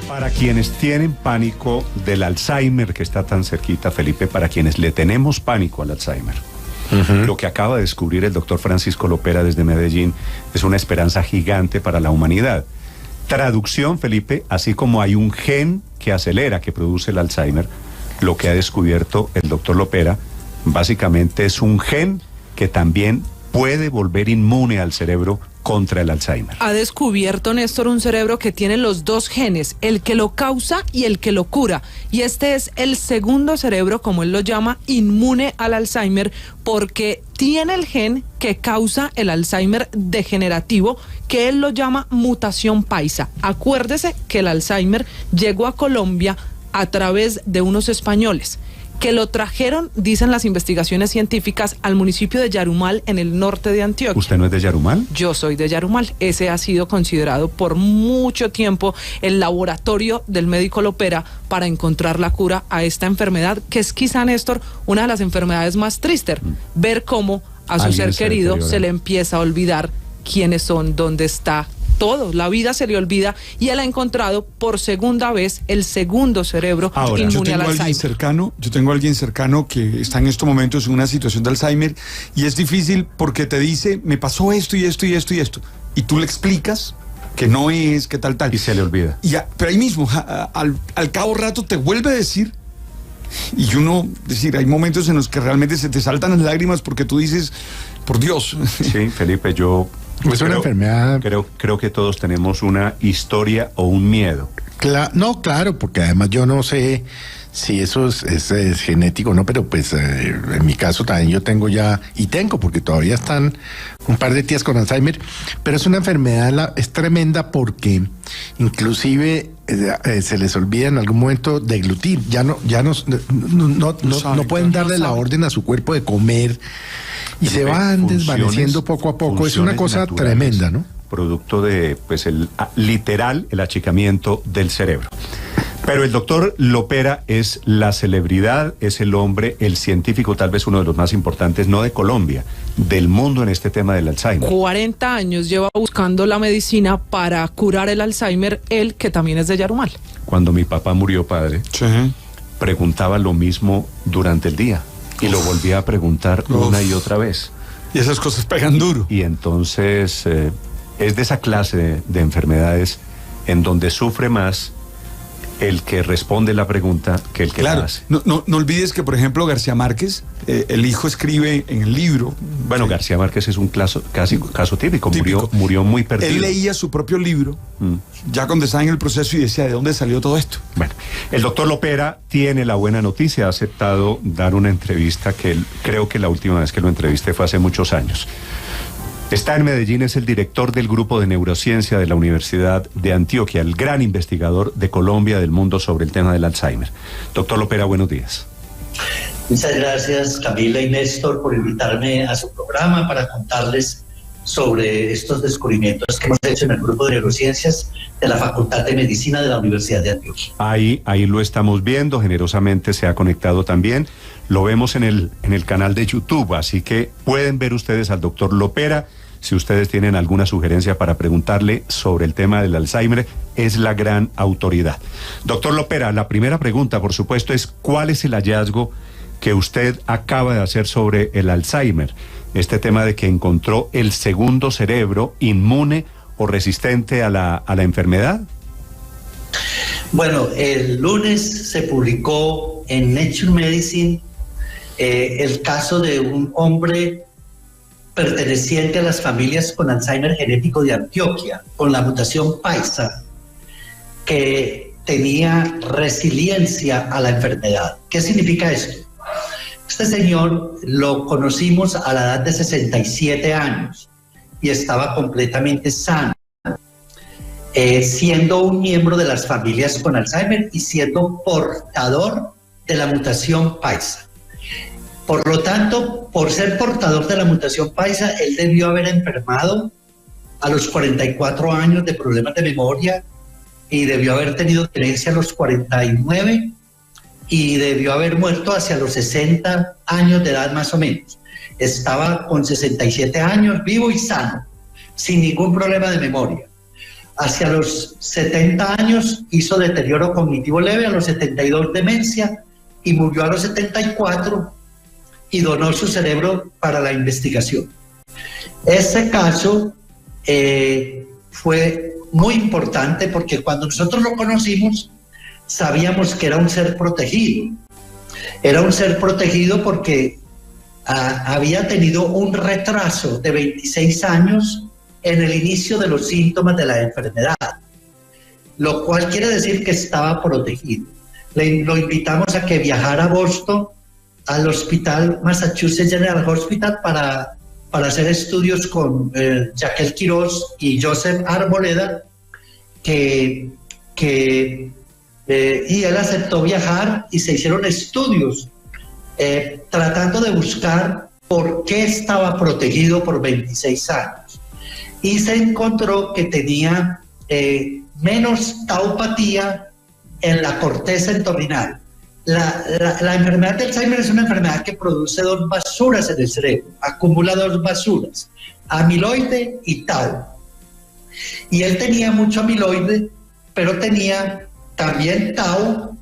Para quienes tienen pánico del Alzheimer, que está tan cerquita, Felipe, para quienes le tenemos pánico al Alzheimer, lo que acaba de descubrir el doctor Francisco Lopera desde Medellín es una esperanza gigante para la humanidad. Traducción, Felipe, así como hay un gen que acelera, que produce el Alzheimer, lo que ha descubierto el doctor Lopera, básicamente es un gen que también puede volver inmune al cerebro contra el Alzheimer. Ha descubierto, Néstor, un cerebro que tiene los dos genes, el que lo causa y el que lo cura. Y este es el segundo cerebro, como él lo llama, inmune al Alzheimer, porque tiene el gen que causa el Alzheimer degenerativo, que él lo llama mutación paisa. Acuérdese que el Alzheimer llegó a Colombia a través de unos españoles que lo trajeron, dicen las investigaciones científicas, al municipio de Yarumal, en el norte de Antioquia. ¿Usted no es de Yarumal? Yo soy de Yarumal. Ese ha sido considerado por mucho tiempo el laboratorio del médico Lopera para encontrar la cura a esta enfermedad, que es quizá, Néstor, una de las enfermedades más tristes. Ver cómo a su ser querido se le empieza a olvidar quiénes son, dónde está, todo, la vida se le olvida, y él ha encontrado por segunda vez el segundo cerebro inmune al Alzheimer. Yo tengo a alguien cercano que está en estos momentos en una situación de Alzheimer y es difícil porque te dice, me pasó esto y esto y esto y esto, y tú le explicas que no es, que tal. Y se le olvida. Pero ahí mismo, al cabo rato te vuelve a decir, y uno, hay momentos en los que realmente se te saltan las lágrimas porque tú dices, por Dios. Sí, Felipe, es una enfermedad. Creo que todos tenemos una historia o un miedo. Claro, porque además yo no sé si eso es genético o no, pero pues en mi caso también yo tengo porque todavía están un par de tías con Alzheimer, pero es una enfermedad, es tremenda porque inclusive se les olvida en algún momento deglutir, ya no pueden darle la orden a su cuerpo de comer. Y se van desvaneciendo poco a poco. Es una cosa tremenda, ¿no? Producto de, el achicamiento del cerebro. Pero el doctor Lopera es la celebridad, es el hombre, el científico, tal vez uno de los más importantes, no de Colombia, del mundo en este tema del Alzheimer. 40 años lleva buscando la medicina para curar el Alzheimer, él que también es de Yarumal. Cuando mi papá murió, padre, preguntaba lo mismo durante el día. Y lo volvía a preguntar una y otra vez. Y esas cosas pegan duro. Y entonces es de esa clase de enfermedades en donde sufre más el que responde la pregunta que el que la hace. No olvides que, por ejemplo, García Márquez, el hijo escribe en el libro. Bueno, García Márquez es un caso típico. Murió muy perdido. Él leía su propio libro, ya cuando estaba en el proceso, y decía, ¿de dónde salió todo esto? Bueno, el doctor Lopera tiene la buena noticia, ha aceptado dar una entrevista que creo que la última vez que lo entrevisté fue hace muchos años. Está en Medellín, es el director del grupo de neurociencia de la Universidad de Antioquia, el gran investigador de Colombia, del mundo, sobre el tema del Alzheimer. Doctor Lopera, buenos días. Muchas gracias, Camila y Néstor, por invitarme a su programa para contarles sobre estos descubrimientos que hemos hecho en el grupo de neurociencias de la Facultad de Medicina de la Universidad de Antioquia. Ahí lo estamos viendo, generosamente se ha conectado también. Lo vemos en el canal de YouTube, así que pueden ver ustedes al doctor Lopera. Si ustedes tienen alguna sugerencia para preguntarle sobre el tema del Alzheimer, es la gran autoridad. Doctor Lopera, la primera pregunta, por supuesto, es ¿cuál es el hallazgo que usted acaba de hacer sobre el Alzheimer? Este tema de que encontró el segundo cerebro inmune o resistente a la enfermedad. Bueno, el lunes se publicó en Nature Medicine el caso de un hombre perteneciente a las familias con Alzheimer genético de Antioquia, con la mutación paisa, que tenía resiliencia a la enfermedad. ¿Qué significa esto? Este señor lo conocimos a la edad de 67 años y estaba completamente sano, siendo un miembro de las familias con Alzheimer y siendo portador de la mutación paisa. Por lo tanto, por ser portador de la mutación paisa, él debió haber enfermado a los 44 años de problemas de memoria y debió haber tenido demencia a los 49 y debió haber muerto hacia los 60 años de edad más o menos. Estaba con 67 años, vivo y sano, sin ningún problema de memoria. Hacia los 70 años hizo deterioro cognitivo leve, a los 72 demencia, y murió a los 74 y donó su cerebro para la investigación. Este caso fue muy importante porque cuando nosotros lo conocimos sabíamos que era un ser protegido. Era un ser protegido porque había tenido un retraso de 26 años en el inicio de los síntomas de la enfermedad, lo cual quiere decir que estaba protegido. Lo invitamos a que viajara a Boston, al hospital Massachusetts General Hospital, para hacer estudios con Jaquel Quiroz y Joseph Arboleda, y él aceptó viajar y se hicieron estudios tratando de buscar por qué estaba protegido por 26 años. Y se encontró que tenía menos taupatía en la corteza entorrinal. La enfermedad de Alzheimer es una enfermedad que produce dos basuras en el cerebro, acumula dos basuras, amiloide y tau. Y él tenía mucho amiloide, pero tenía también tau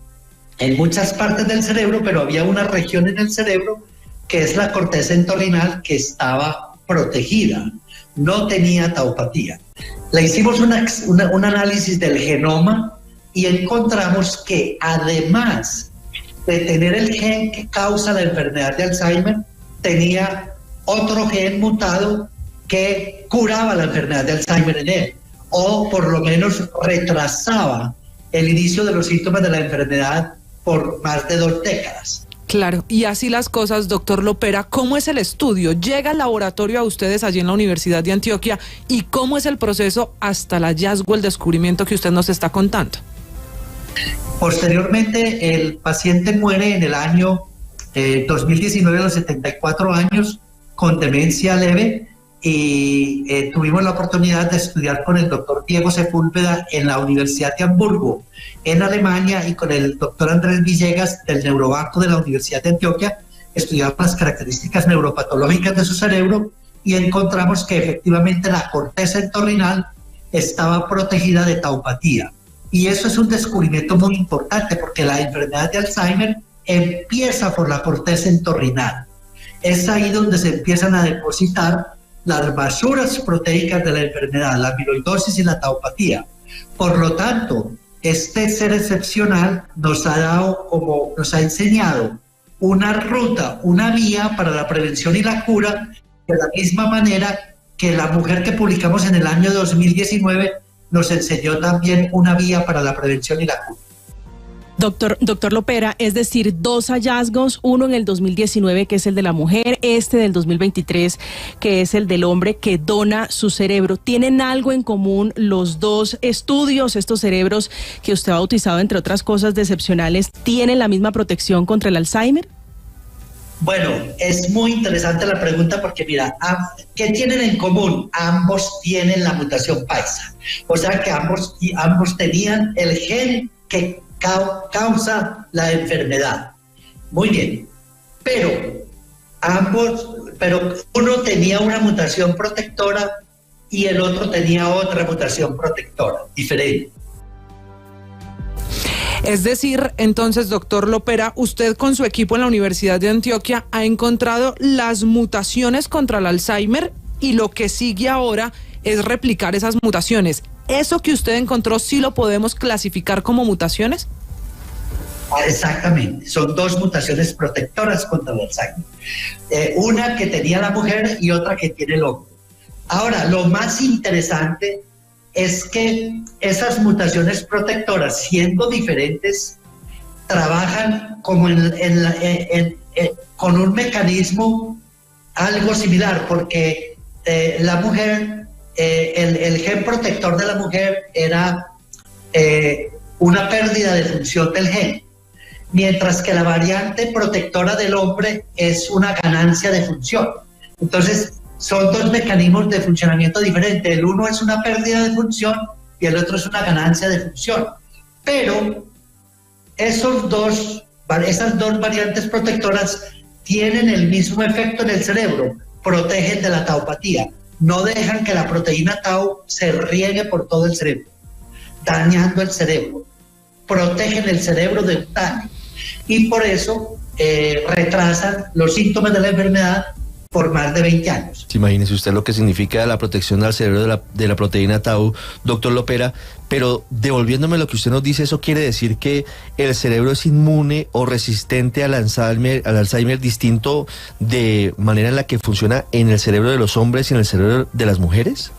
en muchas partes del cerebro, pero había una región en el cerebro que es la corteza entorrinal que estaba protegida, no tenía taupatía. Le hicimos un análisis del genoma y encontramos que además de tener el gen que causa la enfermedad de Alzheimer, tenía otro gen mutado que curaba la enfermedad de Alzheimer en él, o por lo menos retrasaba el inicio de los síntomas de la enfermedad por más de 2 décadas. Claro, y así las cosas, doctor Lopera, ¿cómo es el estudio? ¿Llega al laboratorio a ustedes allí en la Universidad de Antioquia? ¿Y cómo es el proceso hasta el hallazgo, el descubrimiento que usted nos está contando? Posteriormente, el paciente muere en el año 2019 a los 74 años con demencia leve, y tuvimos la oportunidad de estudiar con el doctor Diego Sepúlveda en la Universidad de Hamburgo, en Alemania, y con el doctor Andrés Villegas del Neurobanco de la Universidad de Antioquia. Estudiamos las características neuropatológicas de su cerebro y encontramos que efectivamente la corteza entorrinal estaba protegida de taupatía. Y eso es un descubrimiento muy importante porque la enfermedad de Alzheimer empieza por la corteza entorrinal. Es ahí donde se empiezan a depositar las basuras proteicas de la enfermedad, la amiloidosis y la taupatía. Por lo tanto, este ser excepcional nos ha enseñado una ruta, una vía para la prevención y la cura, de la misma manera que la mujer que publicamos en el año 2019 nos enseñó también una vía para la prevención y la cura. Doctor Lopera, es decir, 2 hallazgos, uno en el 2019 que es el de la mujer, este del 2023 que es el del hombre que dona su cerebro. ¿Tienen algo en común los 2 estudios? Estos cerebros que usted ha bautizado, entre otras cosas, de excepcionales, ¿tienen la misma protección contra el Alzheimer? Bueno, es muy interesante la pregunta porque mira, ¿qué tienen en común? Ambos tienen la mutación paisa, o sea que ambos tenían el gen que causa la enfermedad. Muy bien, pero uno tenía una mutación protectora y el otro tenía otra mutación protectora diferente. Es decir, entonces, doctor Lopera, usted con su equipo en la Universidad de Antioquia ha encontrado las mutaciones contra el Alzheimer y lo que sigue ahora es replicar esas mutaciones. ¿Eso que usted encontró sí lo podemos clasificar como mutaciones? Exactamente, son 2 mutaciones protectoras contra el Alzheimer. Una que tenía la mujer y otra que tiene el hombre. Ahora, lo más interesante es que esas mutaciones protectoras, siendo diferentes, trabajan como con un mecanismo algo similar, porque la mujer, el gen protector de la mujer era una pérdida de función del gen, mientras que la variante protectora del hombre es una ganancia de función. Entonces, son 2 mecanismos de funcionamiento diferentes. El uno es una pérdida de función y el otro es una ganancia de función. Pero esas dos variantes protectoras tienen el mismo efecto en el cerebro, protegen de la taupatía. no dejan que la proteína tau se riegue por todo el cerebro, dañando el cerebro, protegen el cerebro del daño y por eso retrasan los síntomas de la enfermedad por más de 20 años. Imagínese usted lo que significa la protección al cerebro de la proteína tau, doctor Lopera, pero devolviéndome lo que usted nos dice, ¿eso quiere decir que el cerebro es inmune o resistente al Alzheimer distinto de manera en la que funciona en el cerebro de los hombres y en el cerebro de las mujeres?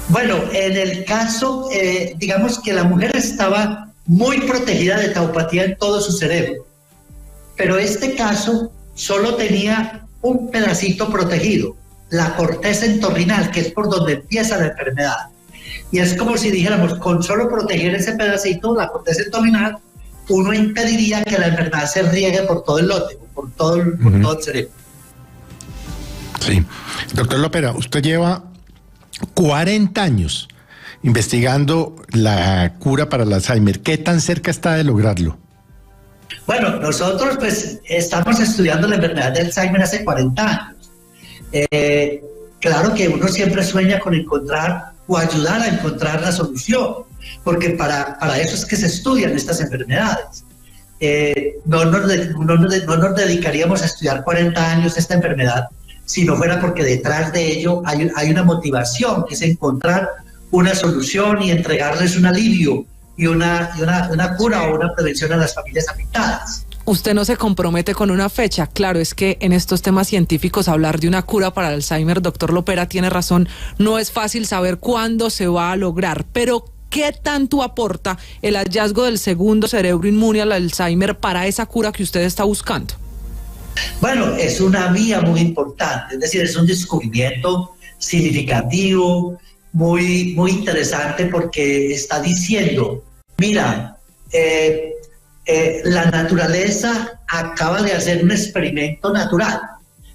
Bueno, en el caso, digamos que la mujer estaba muy protegida de taupatía en todo su cerebro, pero este caso solo tenía un pedacito protegido, la corteza entorrinal, que es por donde empieza la enfermedad. Y es como si dijéramos, con solo proteger ese pedacito, la corteza entorrinal, uno impediría que la enfermedad se riegue por todo el lote, por todo el cerebro. Sí. Doctor Lopera, usted lleva 40 años investigando la cura para el Alzheimer. ¿Qué tan cerca está de lograrlo? Bueno, nosotros pues estamos estudiando la enfermedad de Alzheimer hace 40 años. Claro que uno siempre sueña con encontrar o ayudar a encontrar la solución, porque para eso es que se estudian estas enfermedades. No nos dedicaríamos a estudiar 40 años esta enfermedad si no fuera porque detrás de ello hay una motivación, que es encontrar una solución y entregarles un alivio y una cura o una prevención a las familias afectadas. Usted no se compromete con una fecha. Claro, es que en estos temas científicos hablar de una cura para el Alzheimer, doctor Lopera tiene razón, no es fácil saber cuándo se va a lograr, pero ¿qué tanto aporta el hallazgo del segundo cerebro inmune al Alzheimer para esa cura que usted está buscando? Bueno, es una vía muy importante, es decir, es un descubrimiento significativo, muy interesante, porque está diciendo, mira, la naturaleza acaba de hacer un experimento natural,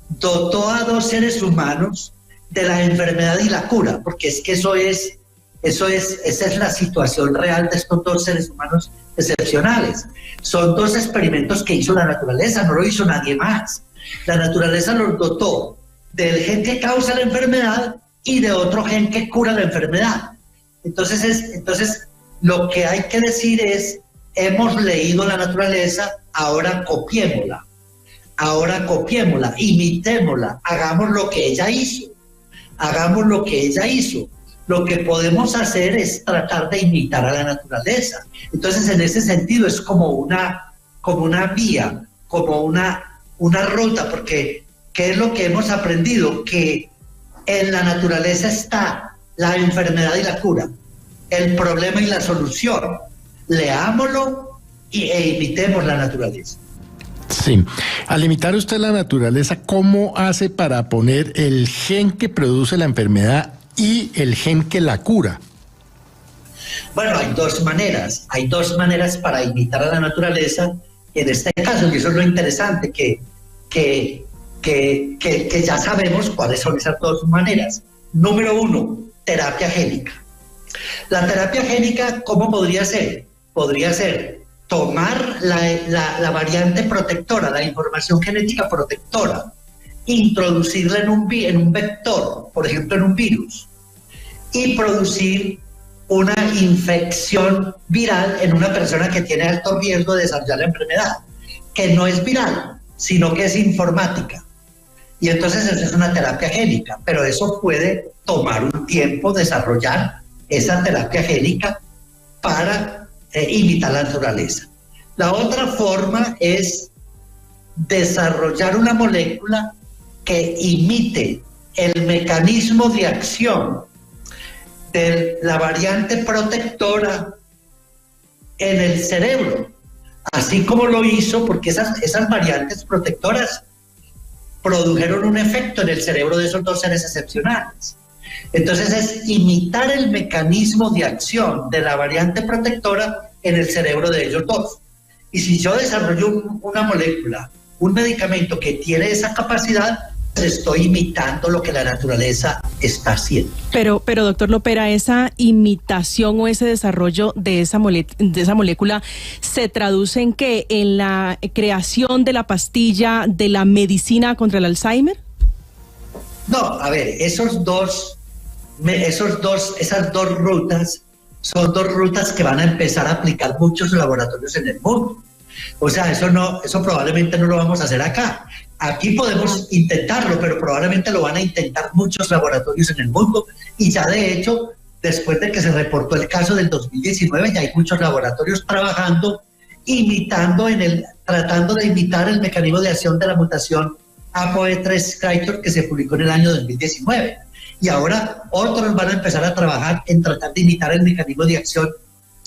dotó a 2 seres humanos de la enfermedad y la cura, porque es que esa es la situación real de estos 2 seres humanos excepcionales. Son 2 experimentos que hizo la naturaleza, no lo hizo nadie más. La naturaleza los dotó del gen que causa la enfermedad y de otro gen que cura la enfermedad. Entonces lo que hay que decir es, hemos leído la naturaleza, ahora copiémosla, imitémosla, hagamos lo que ella hizo. Lo que podemos hacer es tratar de imitar a la naturaleza. Entonces, en ese sentido es como una vía, como una ruta, porque ¿qué es lo que hemos aprendido? Que en la naturaleza está la enfermedad y la cura, el problema y la solución. Leámoslo e imitemos la naturaleza. Sí. Al imitar usted la naturaleza, ¿cómo hace para poner el gen que produce la enfermedad y el gen que la cura? Bueno, hay 2 maneras. Hay 2 maneras para imitar a la naturaleza. En este caso, y eso es lo interesante, que ya sabemos cuáles son esas 2 maneras. Número 1, terapia génica. La terapia génica, ¿cómo podría ser? Podría ser tomar la variante protectora, la información genética protectora, introducirla en un vector, por ejemplo en un virus, y producir una infección viral en una persona que tiene alto riesgo de desarrollar la enfermedad, que no es viral, sino que es informática. Y entonces eso es una terapia génica, pero eso puede tomar un tiempo desarrollar esa terapia génica para imitar la naturaleza. La otra forma es desarrollar una molécula que imite el mecanismo de acción de la variante protectora en el cerebro, así como lo hizo, porque esas variantes protectoras produjeron un efecto en el cerebro de esos 2 seres excepcionales. Entonces es imitar el mecanismo de acción de la variante protectora en el cerebro de ellos 2. Y si yo desarrollo una molécula, un medicamento que tiene esa capacidad, estoy imitando lo que la naturaleza está haciendo. Pero doctor Lopera, esa imitación o ese desarrollo de esa molécula se traduce en ¿qué? ¿En la creación de la pastilla de la medicina contra el Alzheimer? No, a ver, esas dos rutas son dos rutas que van a empezar a aplicar muchos laboratorios en el mundo. O sea, eso probablemente no lo vamos a hacer acá. Aquí podemos intentarlo, pero probablemente lo van a intentar muchos laboratorios en el mundo. Y ya de hecho, después de que se reportó el caso del 2019, ya hay muchos laboratorios trabajando, tratando de imitar el mecanismo de acción de la mutación ApoE3 Scriptor que se publicó en el año 2019. Y ahora otros van a empezar a trabajar en tratar de imitar el mecanismo de acción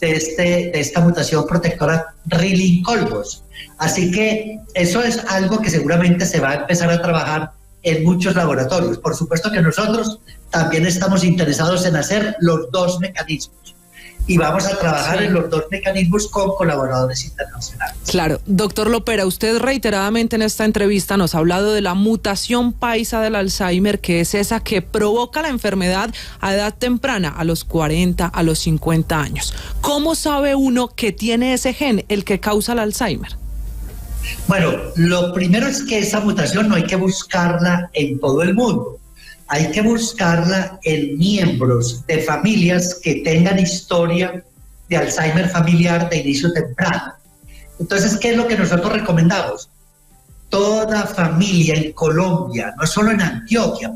de esta mutación protectora Rilin-Colbos. Así que eso es algo que seguramente se va a empezar a trabajar en muchos laboratorios. Por supuesto que nosotros también estamos interesados en hacer los dos mecanismos. Y vamos a trabajar en los dos mecanismos con colaboradores internacionales. Claro. Doctor Lopera, usted reiteradamente en esta entrevista nos ha hablado de la mutación paisa del Alzheimer, que es esa que provoca la enfermedad a edad temprana, a los 40, a los 50 años. ¿Cómo sabe uno que tiene ese gen, el que causa el Alzheimer? Bueno, lo primero es que esa mutación no hay que buscarla en todo el mundo. Hay que buscarla en miembros de familias que tengan historia de Alzheimer familiar de inicio temprano. Entonces, ¿qué es lo que nosotros recomendamos? Toda familia en Colombia, no solo en Antioquia,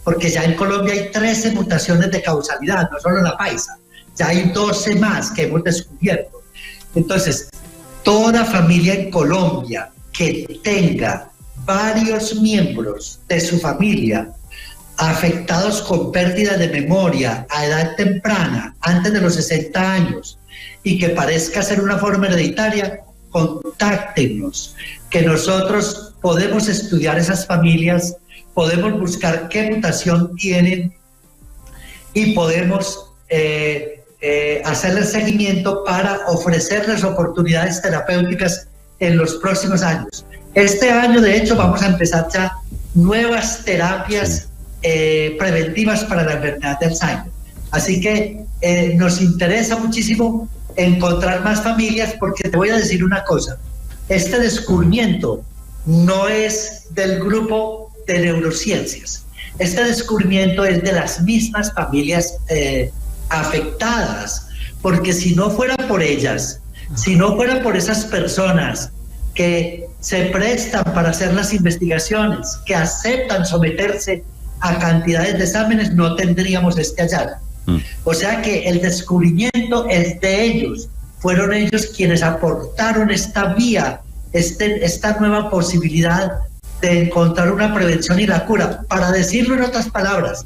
porque ya en Colombia hay 13 mutaciones de causalidad, no solo la paisa, ya hay 12 más que hemos descubierto. Entonces, toda familia en Colombia que tenga varios miembros de su familia afectados con pérdida de memoria a edad temprana, antes de los 60 años, y que parezca ser una forma hereditaria, contáctenos, que nosotros podemos estudiar esas familias, podemos buscar qué mutación tienen y podemos hacerles seguimiento para ofrecerles oportunidades terapéuticas en los próximos años. Este año, de hecho, vamos a empezar ya nuevas terapias preventivas para la enfermedad de Alzheimer. Así que nos interesa muchísimo encontrar más familias, porque te voy a decir una cosa, este descubrimiento no es del grupo de neurociencias, este descubrimiento es de las mismas familias afectadas, porque si no fuera por ellas, si no fuera por esas personas que se prestan para hacer las investigaciones, que aceptan someterse a cantidades de exámenes, no tendríamos este hallazgo. O sea que el descubrimiento es de ellos, fueron ellos quienes aportaron esta vía, esta nueva posibilidad de encontrar una prevención y la cura. Para decirlo en otras palabras,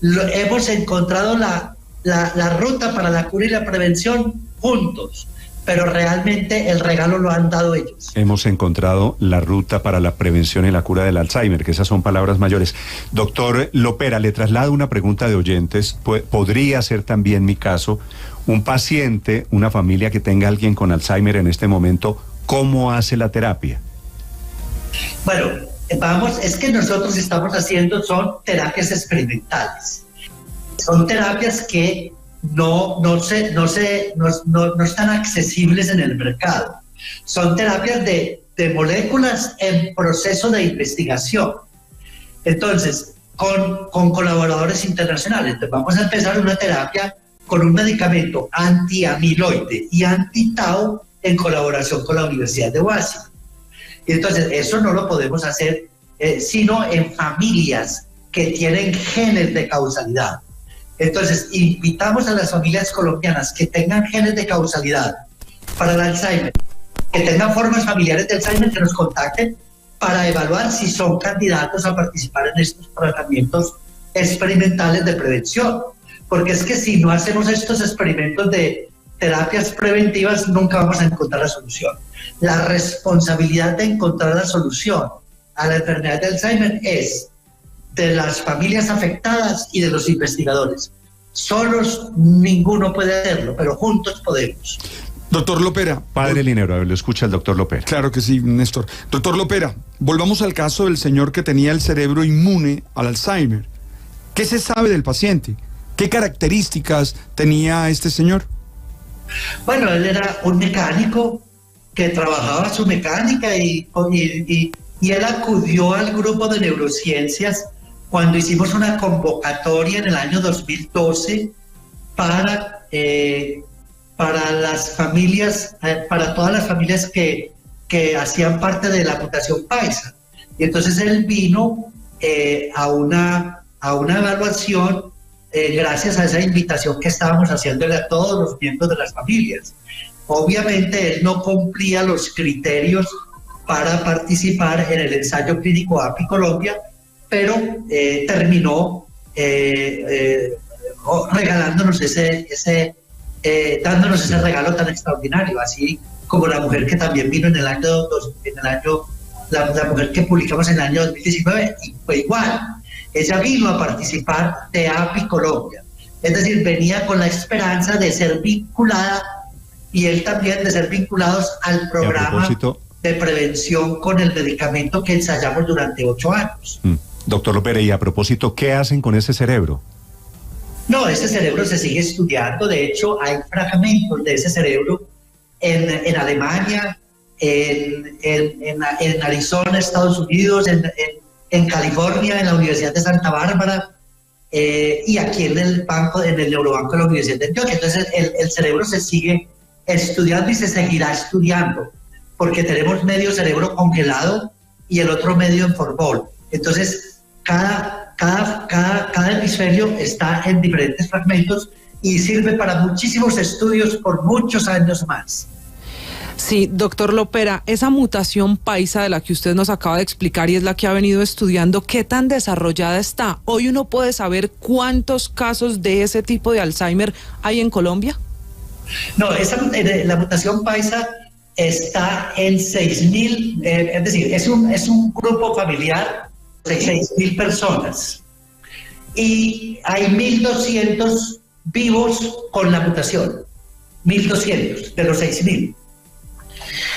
hemos encontrado la ruta para la cura y la prevención juntos, pero realmente el regalo lo han dado ellos. Hemos encontrado la ruta para la prevención y la cura del Alzheimer, que esas son palabras mayores. Doctor Lopera, le traslado una pregunta de oyentes. Podría ser también mi caso. Un paciente, una familia que tenga alguien con Alzheimer en este momento, ¿cómo hace la terapia? Bueno, es que nosotros estamos haciendo, son terapias experimentales. Son terapias que no están accesibles en el mercado. Son terapias de moléculas en proceso de investigación. Entonces, con colaboradores internacionales. Entonces, vamos a empezar una terapia con un medicamento antiamiloide y anti-tau en colaboración con la Universidad de Washington. Y entonces, eso no lo podemos hacer sino en familias que tienen genes de causalidad. Entonces, invitamos a las familias colombianas que tengan genes de causalidad para el Alzheimer, que tengan formas familiares de Alzheimer, que nos contacten para evaluar si son candidatos a participar en estos tratamientos experimentales de prevención. Porque es que si no hacemos estos experimentos de terapias preventivas, nunca vamos a encontrar la solución. La responsabilidad de encontrar la solución a la enfermedad de Alzheimer es de las familias afectadas y de los investigadores. Solos ninguno puede hacerlo, pero juntos podemos. Doctor Lopera. Padre Linero, lo escucha el doctor Lopera. Claro que sí, Néstor. Doctor Lopera, volvamos al caso del señor que tenía el cerebro inmune al Alzheimer. ¿Qué se sabe del paciente? ¿Qué características tenía este señor? Bueno, él era un mecánico que trabajaba su mecánica y él acudió al grupo de neurociencias cuando hicimos una convocatoria en el año 2012 para las familias, para todas las familias que hacían parte de la Fundación Paisa. Y entonces él vino a una evaluación gracias a esa invitación que estábamos haciéndole a todos los miembros de las familias. Obviamente él no cumplía los criterios para participar en el ensayo clínico API Colombia, pero terminó regalándonos dándonos ese regalo tan extraordinario, así como la mujer que también vino la mujer que publicamos en el año 2019, y fue igual. Ella vino a participar de API Colombia, es decir, venía con la esperanza de ser vinculada, y él también de ser vinculados al programa de prevención con el medicamento que ensayamos durante 8 años. Doctor Lopera, y a propósito, ¿qué hacen con ese cerebro? No, ese cerebro se sigue estudiando. De hecho, hay fragmentos de ese cerebro en Alemania, en Arizona, Estados Unidos, en California, en la Universidad de Santa Bárbara, y aquí en el Neurobanco de la Universidad de Antioquia. Entonces, el cerebro se sigue estudiando y se seguirá estudiando, porque tenemos medio cerebro congelado y el otro medio en formol. Entonces, cada hemisferio está en diferentes fragmentos y sirve para muchísimos estudios por muchos años más. Sí, doctor Lopera, esa mutación paisa de la que usted nos acaba de explicar y es la que ha venido estudiando, ¿qué tan desarrollada está? ¿Hoy uno puede saber cuántos casos de ese tipo de Alzheimer hay en Colombia? No, la mutación paisa está en 6.000, es decir, es un grupo familiar de 6.000 personas y hay 1.200 vivos con la mutación, 1.200 de los 6.000.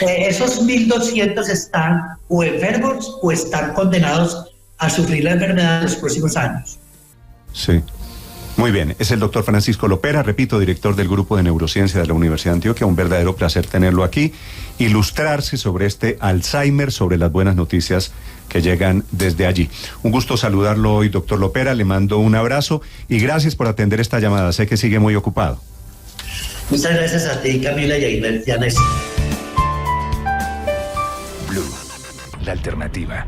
Esos 1.200 están o enfermos o están condenados a sufrir la enfermedad en los próximos años. Sí. Muy bien, es el doctor Francisco Lopera, repito, director del Grupo de Neurociencia de la Universidad de Antioquia. Un verdadero placer tenerlo aquí, ilustrarse sobre este Alzheimer, sobre las buenas noticias que llegan desde allí. Un gusto saludarlo hoy, doctor Lopera, le mando un abrazo y gracias por atender esta llamada, sé que sigue muy ocupado. Muchas gracias a ti, Camila, y a Inés. Blue, la alternativa.